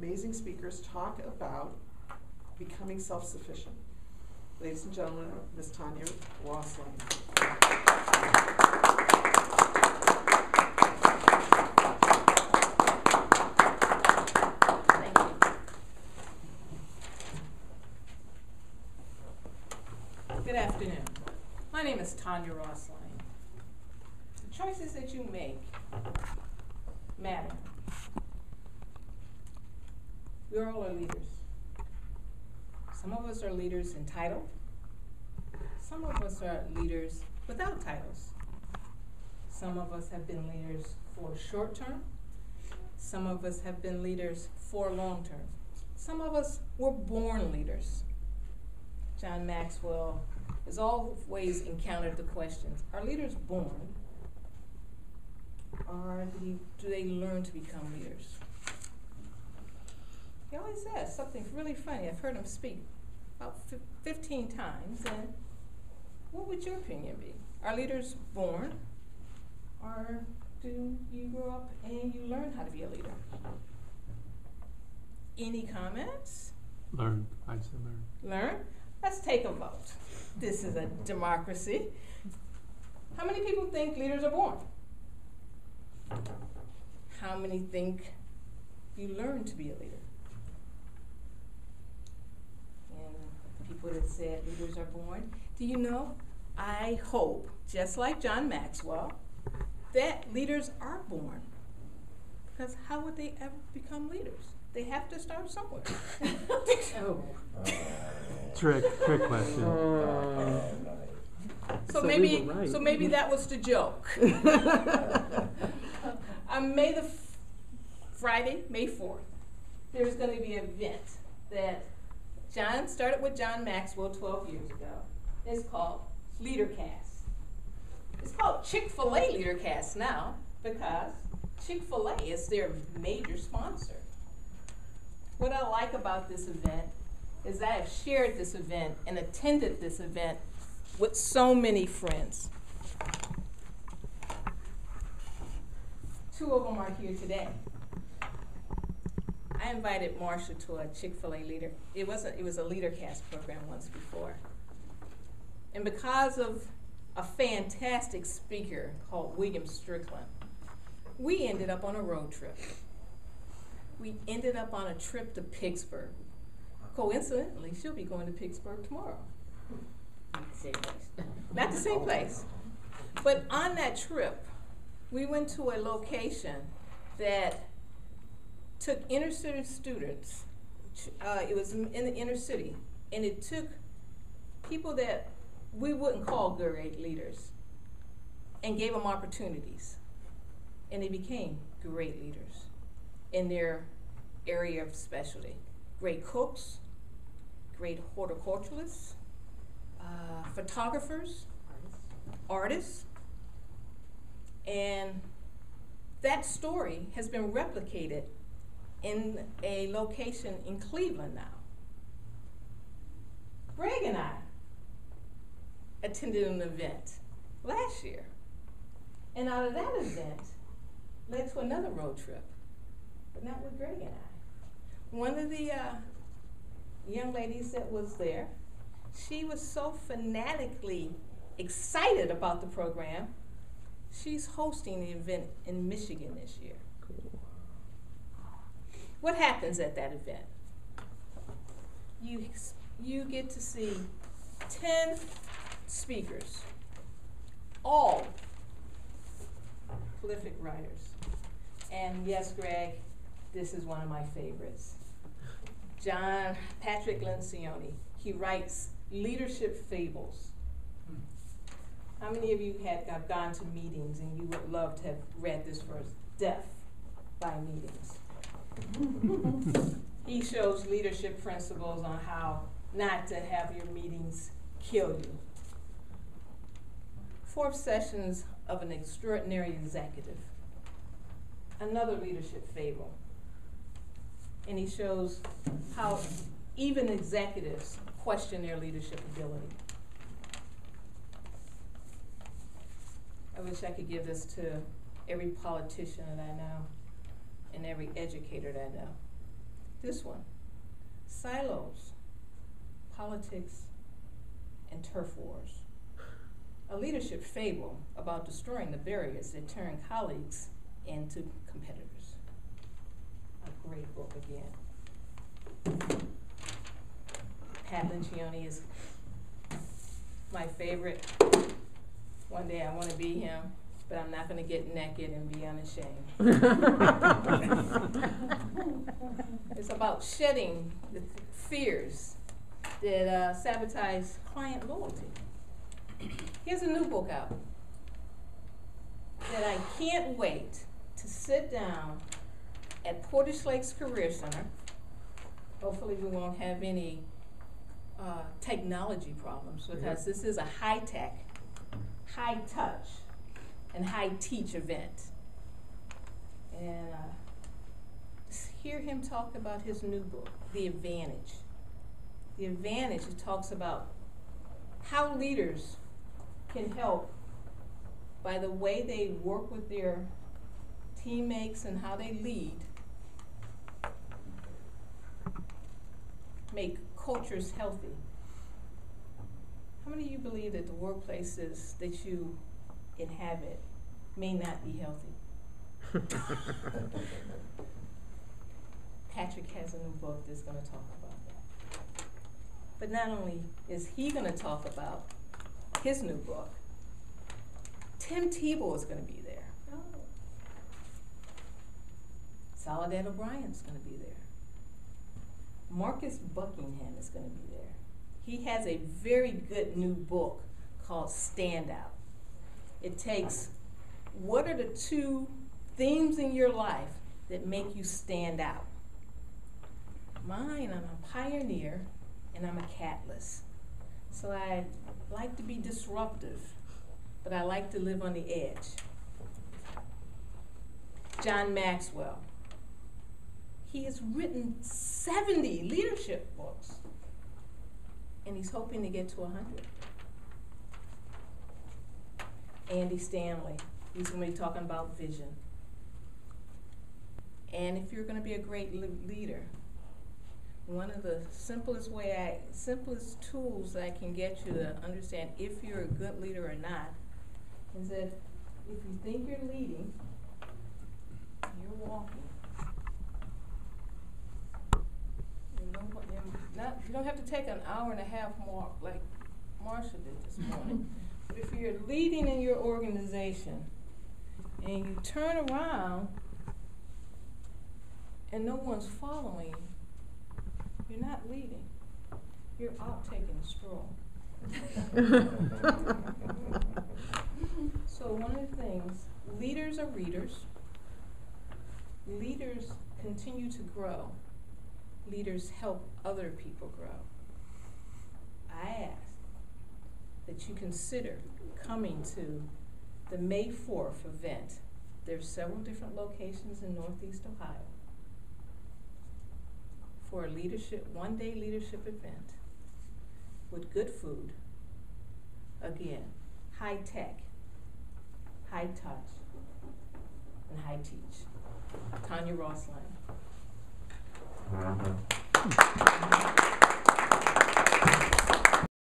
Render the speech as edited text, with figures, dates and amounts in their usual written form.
amazing speakers talk about becoming self-sufficient. Ladies and gentlemen, Ms. Tanya Rossline. Thank you. Good afternoon. My name is Tanya Rossline. The choices that you make matter. We all are leaders. Some of us are leaders entitled. Some of us are leaders without titles. Some of us have been leaders for short term. Some of us have been leaders for long term. Some of us were born leaders. John Maxwell has always encountered the questions, are leaders born, or do they learn to become leaders? He always says something really funny. I've heard him speak about 15 times, and what would your opinion be? Are leaders born, or do you grow up and you learn how to be a leader? Any comments? Learn. I'd say learn. Learn? Let's take a vote. This is a democracy. How many people think leaders are born? How many think you learn to be a leader? And people that said leaders are born, do you know, I hope, just like John Maxwell, that leaders are born. Because how would they ever become leaders? They have to start somewhere. Oh. Trick question. So maybe that was the joke. On Friday, May 4th, there's going to be an event that John started with John Maxwell 12 years ago. It's called Leadercast. It's called Chick-fil-A Leadercast now because Chick-fil-A is their major sponsor. What I like about this event is I have shared this event and attended this event with so many friends. Two of them are here today. I invited Marsha to a Chick-fil-A leader. It was a LeaderCast program once before. And because of a fantastic speaker called William Strickland, we ended up on a road trip. We ended up on a trip to Pittsburgh. Coincidentally, she'll be going to Pittsburgh tomorrow. Not the same place. Not the same place. But on that trip, we went to a location that took inner city students. It was in the inner city, and it took people that we wouldn't call great leaders and gave them opportunities. And they became great leaders in their area of specialty. Great cooks, great horticulturalists, photographers, artists. And that story has been replicated in a location in Cleveland now. Greg and I attended an event last year. And out of that event led to another road trip, but not with Greg and I. One of the young ladies that was there, she was so fanatically excited about the program, she's hosting the event in Michigan this year. Cool. What happens at that event? You get to see 10 speakers, all prolific writers. And yes, Greg, this is one of my favorites. John Patrick Lencioni. He writes leadership fables. How many of you have gone to meetings and you would love to have read this first? Death by meetings. He shows leadership principles on how not to have your meetings kill you. 4 sessions of an extraordinary executive. Another leadership fable. And he shows how even executives question their leadership ability. I wish I could give this to every politician that I know and every educator that I know. This one, silos, politics, and turf wars. A leadership fable about destroying the barriers that turn colleagues into competitors. A great book again. Pat Lencioni is my favorite. One day I want to be him, but I'm not going to get naked and be unashamed. It's about shedding the fears that sabotage client loyalty. Here's a new book out that I can't wait to sit down at Portage Lakes Career Center. Hopefully we won't have any technology problems, because this is a high-tech, high-touch, and high-teach event. And just hear him talk about his new book, The Advantage. The Advantage, it talks about how leaders can help by the way they work with their teammates and how they lead, make cultures healthy. How many of you believe that the workplaces that you inhabit may not be healthy? Patrick has a new book that's going to talk about that. But not only is he going to talk about his new book, Tim Tebow is going to be there. Soledad O'Brien's going to be there. Marcus Buckingham is going to be there. He has a very good new book called Stand Out. It takes what are the two themes in your life that make you stand out. Mine, I'm a pioneer and I'm a catalyst. So I like to be disruptive, but I like to live on the edge. John Maxwell. He has written 70 leadership books, and he's hoping to get to 100. Andy Stanley, he's going to be talking about vision. And if you're going to be a great leader, one of the simplest tools that I can get you to understand if you're a good leader or not is that if you think you're leading, you're walking. You don't have to take an hour and a half more like Marsha did this morning. But if you're leading in your organization and you turn around and no one's following you, you're not leading. You're out taking a stroll. So one of the things, leaders are readers. Leaders continue to grow. Leaders help other people grow. I ask that you consider coming to the May 4th event. There's several different locations in Northeast Ohio for a one-day leadership event with good food. Again, high tech, high touch, and high teach. Tanya Rossline.